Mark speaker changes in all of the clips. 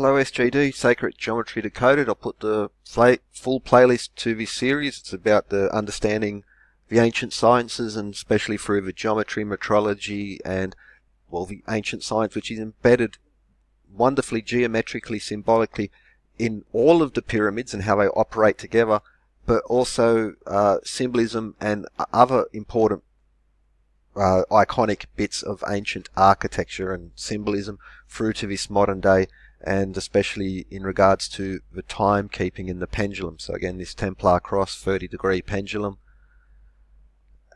Speaker 1: Hello SGD, Sacred Geometry Decoded. I'll put the full playlist to this series. It's about the understanding the ancient sciences, and especially through the geometry, metrology, and, well, the ancient science, which is embedded wonderfully geometrically, symbolically in all of the pyramids and how they operate together, but also symbolism and other important iconic bits of ancient architecture and symbolism through to this modern day, and especially in regards to the timekeeping in the pendulum. So again, this Templar cross 30-degree pendulum.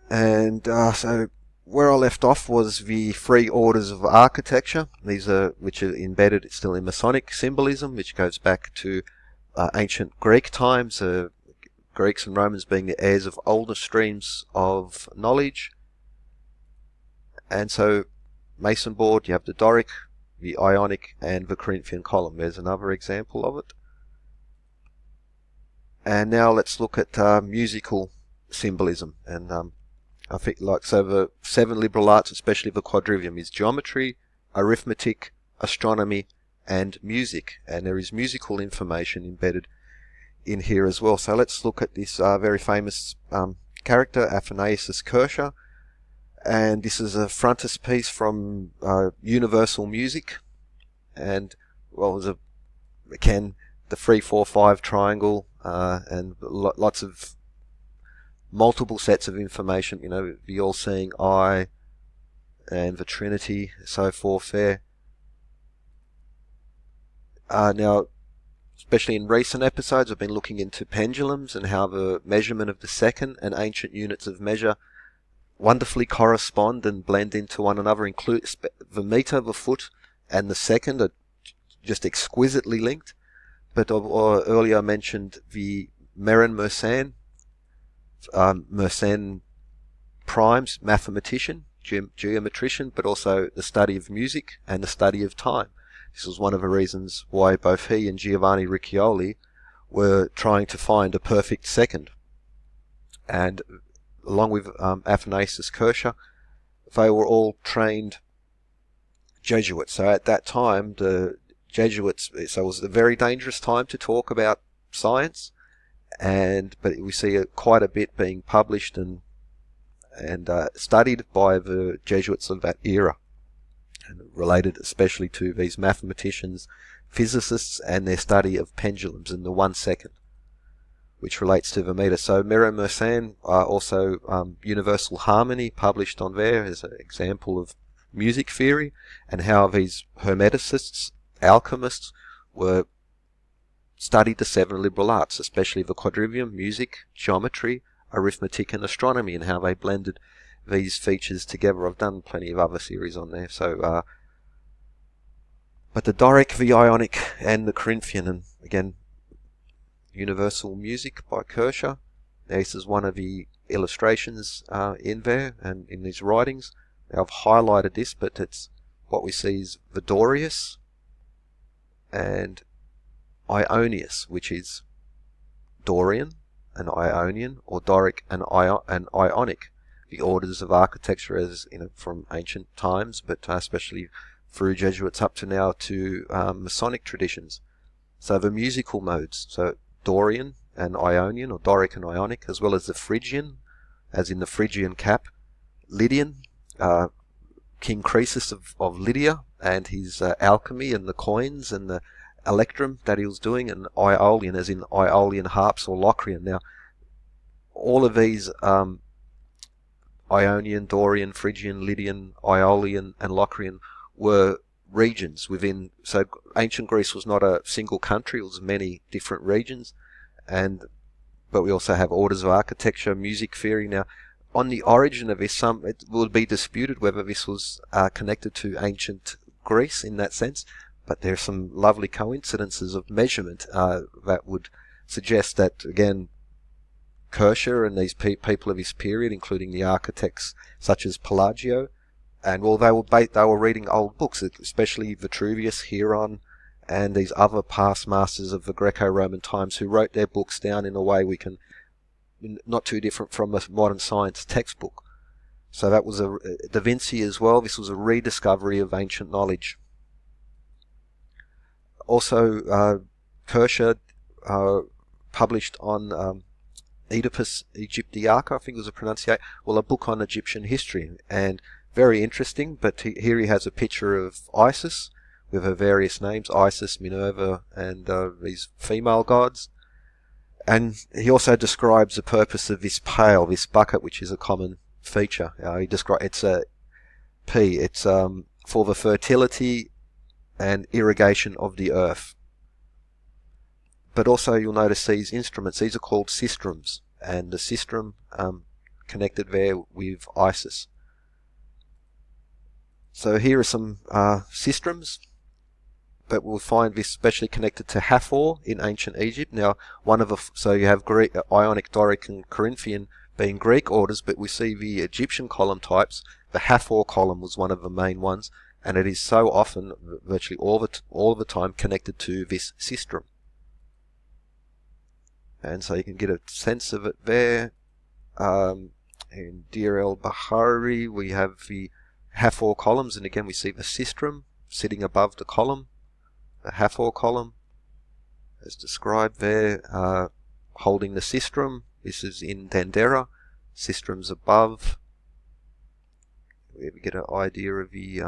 Speaker 1: And so where I left off was the three orders of architecture. These are, which are embedded still in Masonic symbolism, which goes back to ancient Greek times, Greeks and Romans being the heirs of older streams of knowledge. And so Mason board, you have the Doric, the Ionic, and the Corinthian column. There's another example of it. And now let's look at musical symbolism. And I think, so the seven liberal arts, especially the quadrivium, is geometry, arithmetic, astronomy, and music. And there is musical information embedded in here as well. So let's look at this very famous character, Athanasius Kircher. And this is a frontispiece from Universal Music, and, well, it was again the 3-4-5 triangle, and lots of multiple sets of information. You know, the all-seeing eye and the Trinity, so forth there. Now, especially in recent episodes, I've been looking into pendulums and how the measurement of the second and ancient units of measure wonderfully correspond and blend into one another. Include the meter, the foot, and the second are just exquisitely linked. But earlier I mentioned the Meron-Mersenne, Mersenne Prime's mathematician, geometrician, but also the study of music and the study of time. This was one of the reasons why both he and Giovanni Riccioli were trying to find a perfect second. And along with Athanasius Kircher, they were all trained Jesuits. So at that time, the Jesuits, so it was a very dangerous time to talk about science, but we see quite a bit being published and studied by the Jesuits of that era, and related especially to these mathematicians, physicists, and their study of pendulums in the 1 second, which relates to the meter. So Meron-Mersenne, also Universal Harmony, published on there as an example of music theory, and how these hermeticists, alchemists, studied the seven liberal arts, especially the quadrivium, music, geometry, arithmetic, and astronomy, and how they blended these features together. I've done plenty of other series on there. So, but the Doric, the Ionic, and the Corinthian, and again, Universal Music by Kircher. This is one of the illustrations in there and in these writings. Now, I've highlighted this, but it's what we see is Vidorius and Ionius, which is Dorian and Ionian, or Doric and Ionic, the orders of architecture as from ancient times, but especially through Jesuits up to now to Masonic traditions. So the musical modes, so Dorian and Ionian, or Doric and Ionic, as well as the Phrygian, as in the Phrygian cap, Lydian, King Croesus of Lydia, and his alchemy and the coins and the electrum that he was doing, and Aeolian, as in Aeolian harps or Locrian. Now, all of these Ionian, Dorian, Phrygian, Lydian, Aeolian, and Locrian were regions within. So ancient Greece was not a single country; it was many different regions, but we also have orders of architecture, music theory. Now, on the origin of this, it will be disputed whether this was connected to ancient Greece in that sense, but there are some lovely coincidences of measurement that would suggest that, again, Kircher and these people of his period, including the architects such as Palladio, and, well, they were reading old books, especially Vitruvius, Hieron, and these other past masters of the Greco-Roman times, who wrote their books down in a way we can, not too different from a modern science textbook. So that was Da Vinci as well. This was a rediscovery of ancient knowledge. Also, Kershaw published on Oedipus Egyptiaca, I think was a pronunciation, well, a book on Egyptian history, and very interesting. But here he has a picture of Isis with her various names, Isis, Minerva, and these female gods. And he also describes the purpose of this pail, this bucket, which is a common feature. He describes it's a P. It's for the fertility and irrigation of the earth. But also you'll notice these instruments. These are called systems, and the system connected there with Isis. So here are some systems. But we'll find this especially connected to Hathor in ancient Egypt. Now, so you have Greek, Ionic, Doric, and Corinthian being Greek orders, but we see the Egyptian column types. The Hathor column was one of the main ones, and it is so often, virtually all the time, connected to this system. And so you can get a sense of it there. In Deir el-Bahari, we have the Hathor columns, and again we see the system sitting above the column. The Hathor column, as described there, holding the sistrum. This is in Dendera. Sistrum's above. We get an idea of the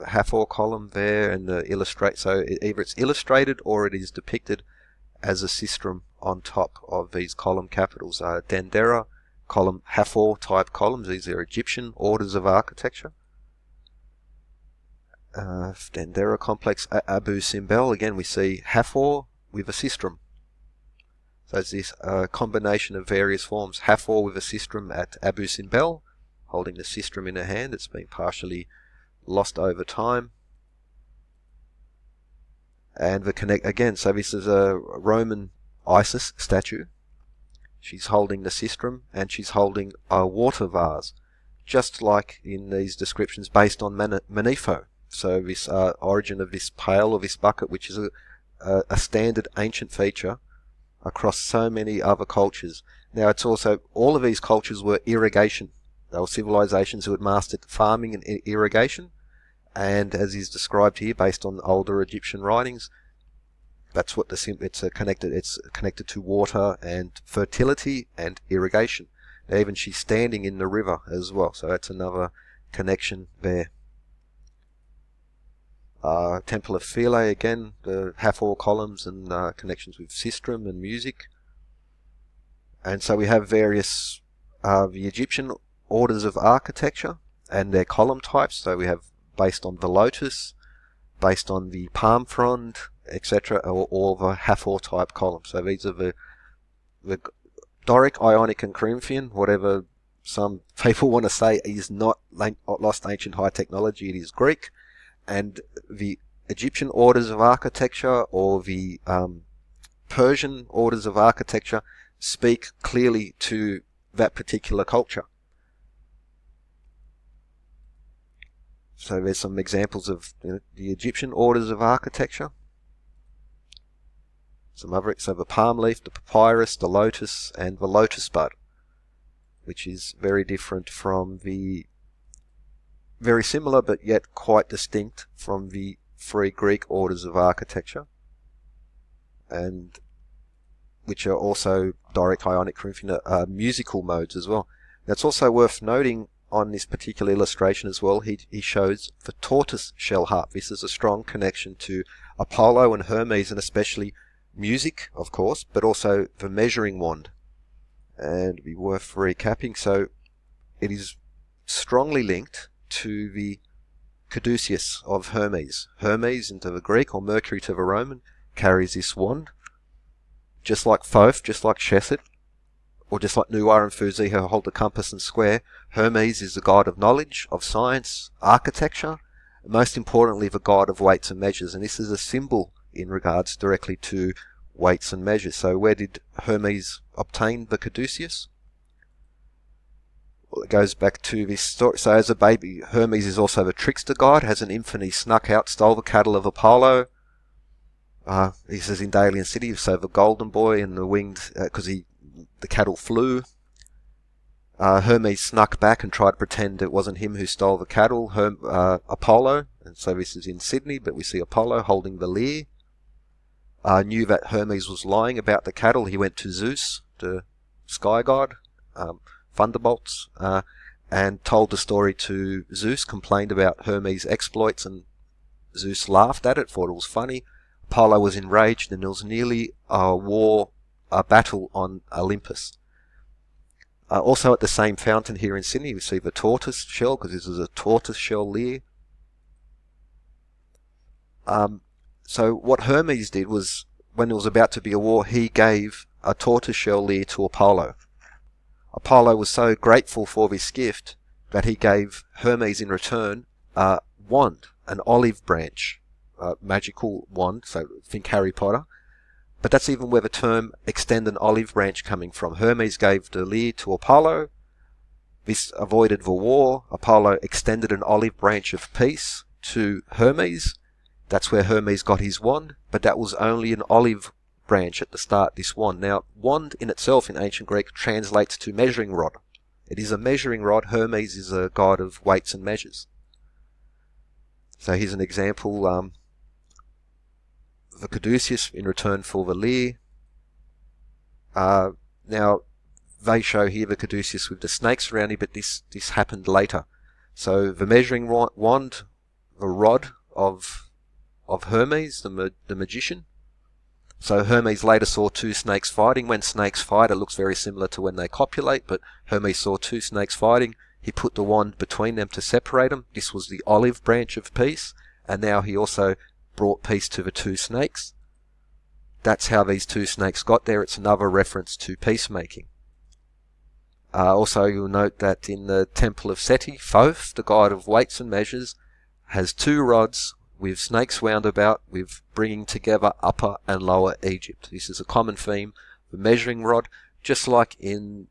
Speaker 1: Hathor column there, and the illustrate. So either it's illustrated or it is depicted as a sistrum on top of these column capitals. Dendera column, Hathor type columns. These are Egyptian orders of architecture. Dendera complex, Abu Simbel, again we see Hathor with a sistrum. So it's this combination of various forms. Hathor with a sistrum at Abu Simbel, holding the sistrum in her hand. It's been partially lost over time. And the connect again, so this is a Roman Isis statue. She's holding the sistrum, and she's holding a water vase, just like in these descriptions based on Manetho. So this origin of this pail or this bucket, which is a standard ancient feature across so many other cultures. Now it's also, all of these cultures were irrigation. They were civilizations who had mastered farming and irrigation. And as is described here, based on older Egyptian writings, that's what it's connected to water and fertility and irrigation. Now even she's standing in the river as well. So that's another connection there. Temple of Philae, again, the Hathor columns and connections with sistrum and music. And so we have various the Egyptian orders of architecture and their column types. So we have based on the lotus, based on the palm frond, etc., or the Hathor type column. So these are the Doric, Ionic, and Corinthian, whatever some people want to say is not lost ancient high technology, it is Greek. And the Egyptian orders of architecture or the Persian orders of architecture speak clearly to that particular culture. So there's some examples of the Egyptian orders of architecture. Some other, so the palm leaf, the papyrus, the lotus, and the lotus bud, which is very different from the very similar but yet quite distinct from the three Greek orders of architecture, and which are also Doric, Ionic, Corinthian musical modes as well. That's also worth noting on this particular illustration as well. He shows the tortoise shell harp. This is a strong connection to Apollo and Hermes, and especially music, of course, but also the measuring wand. And it'd be worth recapping. So it is strongly linked to the caduceus of Hermes. Hermes into the Greek, or Mercury to the Roman, carries this wand, just like Thoth, just like Shesset, or just like Nuar and Fuzi who hold the compass and square. Hermes is the god of knowledge, of science, architecture, and most importantly the god of weights and measures, and this is a symbol in regards directly to weights and measures. So where did Hermes obtain the caduceus? Well, it goes back to this story. So as a baby, Hermes is also the trickster god, has an infant. He snuck out, stole the cattle of Apollo. He says in Dalian City, so the golden boy and the winged, because the cattle flew. Hermes snuck back and tried to pretend it wasn't him who stole the cattle. Apollo, and so this is in Sydney, but we see Apollo holding the lyre. Knew that Hermes was lying about the cattle. He went to Zeus, the sky god, thunderbolts, and told the story to Zeus, complained about Hermes' exploits, and Zeus laughed at it, thought it was funny. Apollo was enraged, and there was nearly a battle on Olympus. Also at the same fountain here in Sydney, we see the tortoise shell, because this is a tortoise shell lyre. So what Hermes did was, when there was about to be a war, he gave a tortoise shell lyre to Apollo. Apollo was so grateful for this gift that he gave Hermes in return a wand, an olive branch, a magical wand, so think Harry Potter. But that's even where the term extend an olive branch coming from. Hermes gave the lyre to Apollo. This avoided the war. Apollo extended an olive branch of peace to Hermes. That's where Hermes got his wand, but that was only an olive branch at the start, this wand. Now, wand in itself in ancient Greek translates to measuring rod. It is a measuring rod. Hermes is a god of weights and measures. So here's an example. The caduceus in return for the lyre. Now, they show here the caduceus with the snakes around it, but this happened later. So the measuring wand, the rod of Hermes, the magician. So Hermes later saw two snakes fighting. When snakes fight, it looks very similar to when they copulate, but Hermes saw two snakes fighting. He put the wand between them to separate them. This was the olive branch of peace, and now he also brought peace to the two snakes. That's how these two snakes got there. It's another reference to peacemaking. Also, you'll note that in the temple of Seti, Thoth, the god of weights and measures, has two rods with snakes wound about, with bringing together Upper and Lower Egypt. This is a common theme. The measuring rod, just like in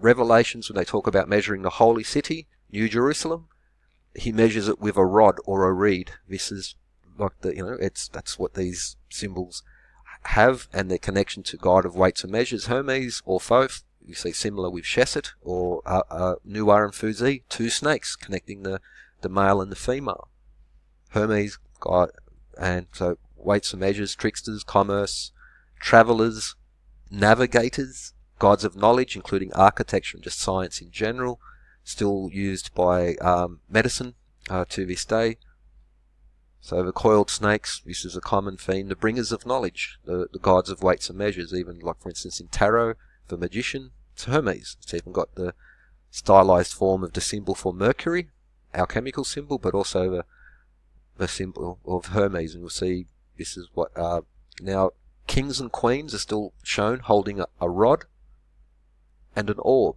Speaker 1: Revelations when they talk about measuring the holy city, New Jerusalem, he measures it with a rod or a reed. This is like that's what these symbols have, and their connection to God of weights and measures. Hermes or Thoth, you see similar with Shesset or Nuar and Fuzi, two snakes connecting the male and the female. Hermes, God, and so weights and measures, tricksters, commerce, travelers, navigators, gods of knowledge, including architecture and just science in general, still used by medicine to this day. So the coiled snakes, this is a common theme. The bringers of knowledge, the gods of weights and measures, even like for instance in tarot, the magician, it's Hermes. It's even got the stylized form of the symbol for Mercury, our chemical symbol, but also the symbol of Hermes. And you'll see this is what now kings and queens are still shown holding a rod and an orb,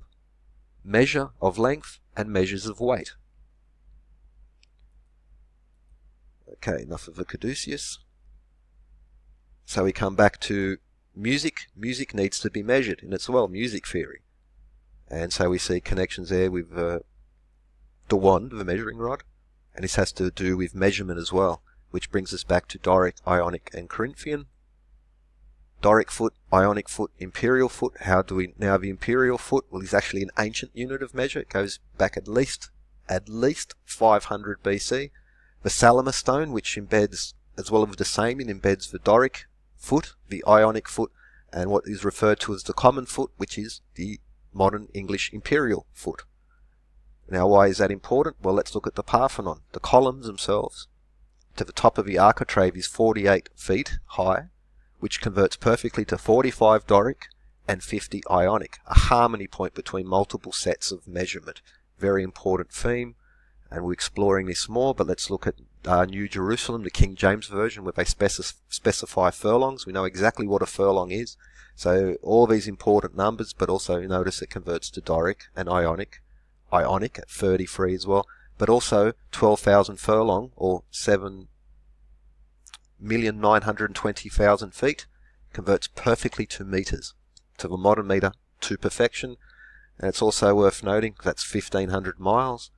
Speaker 1: measure of length and measures of weight. Okay, enough of the caduceus. So we come back to music. Music needs to be measured in its music theory. And so we see connections there with the wand, the measuring rod. And this has to do with measurement as well, which brings us back to Doric, Ionic, and Corinthian. Doric foot, Ionic foot, imperial foot. How do we now the imperial foot? Well, it's actually an ancient unit of measure. It goes back at least 500 BC. The Salamis stone, which embeds, as well as the same, it embeds the Doric foot, the Ionic foot, and what is referred to as the common foot, which is the modern English imperial foot. Now, why is that important? Well, let's look at the Parthenon. The columns themselves, to the top of the architrave, is 48 feet high, which converts perfectly to 45 Doric and 50 Ionic, a harmony point between multiple sets of measurement. Very important theme. And we're exploring this more, but let's look at New Jerusalem, the King James Version, where they specify furlongs. We know exactly what a furlong is. So all these important numbers, but also notice it converts to Doric and Ionic. Ionic at 33 as well, but also 12,000 furlong, or 7,920,000 feet, converts perfectly to meters, to the modern meter, to perfection. And it's also worth noting that's 1,500 miles.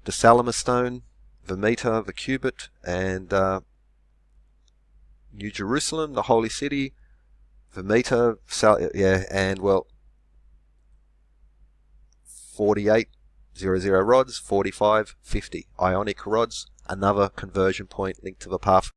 Speaker 1: The Salamis stone, the meter, the cubit, and New Jerusalem, the holy city, the meter, and well, 48, 00 rods, 45, 50. Ionic rods, another conversion point linked to the path